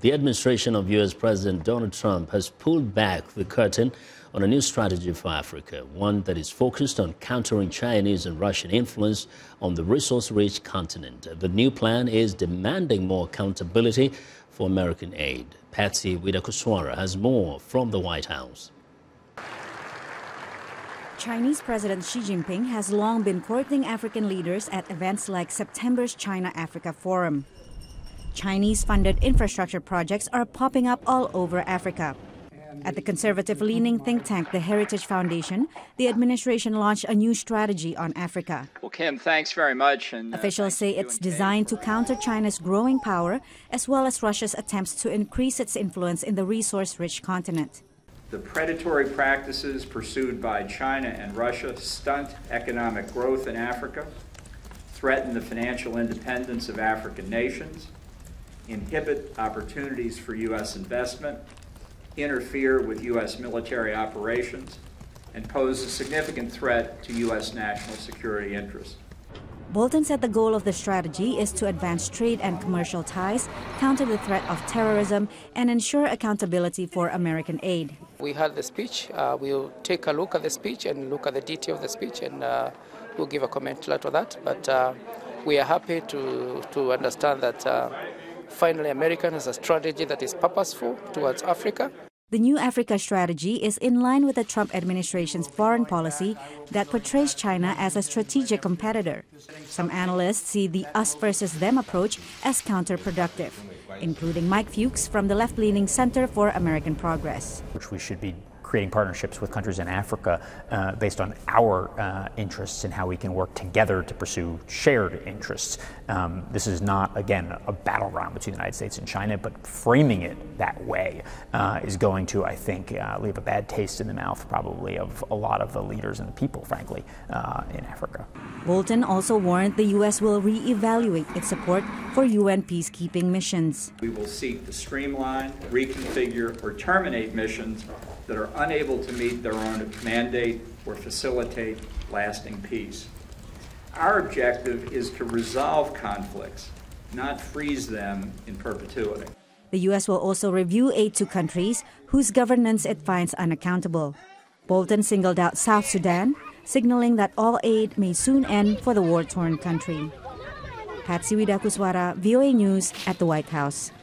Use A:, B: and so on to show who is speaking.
A: The administration of U.S. President Donald Trump has pulled back the curtain on a new strategy for Africa, one that is focused on countering Chinese and Russian influence on the resource-rich continent. The new plan is demanding more accountability for American aid. Patsy Widakuswara has more from the White House.
B: Chinese President Xi Jinping has long been courting African leaders at events like September's China-Africa Forum. Chinese-funded infrastructure projects are popping up all over Africa. At the conservative-leaning think tank, the Heritage Foundation, the administration launched a new strategy on Africa.
C: Well, Kim, thanks very much.
B: Officials say it's designed to counter China's growing power, as well as Russia's attempts to increase its influence in the resource-rich continent.
C: The predatory practices pursued by China and Russia stunt economic growth in Africa, threaten the financial independence of African nations, inhibit opportunities for U.S. investment, interfere with U.S. military operations, and pose a significant threat to U.S. national security interests.
B: Bolton said the goal of the strategy is to advance trade and commercial ties, counter the threat of terrorism, and ensure accountability for American aid.
D: We heard the speech. We'll take a look at the speech and look at the detail of the speech, and we'll give a comment to that. But we are happy to understand that finally America has a strategy that is purposeful towards Africa.
B: The new Africa strategy is in line with the Trump administration's foreign policy that portrays China as a strategic competitor. Some analysts see the us versus them approach as counterproductive, including Mike Fuchs from the left-leaning Center for American Progress.
E: Which we should be creating partnerships with countries in Africa based on our interests and how we can work together to pursue shared interests. This is not, again, a battleground between the United States and China, but framing it that way is going to, I think, leave a bad taste in the mouth probably of a lot of the leaders and the people, frankly, in Africa.
B: Bolton also warned the U.S. will re-evaluate its support for UN peacekeeping missions.
C: We will seek to streamline, reconfigure, or terminate missions that are unable to meet their own mandate or facilitate lasting peace. Our objective is to resolve conflicts, not freeze them in perpetuity.
B: The U.S. will also review aid to countries whose governance it finds unaccountable. Bolton singled out South Sudan, signaling that all aid may soon end for the war-torn country. Patsy Widakuswara, VOA News at the White House.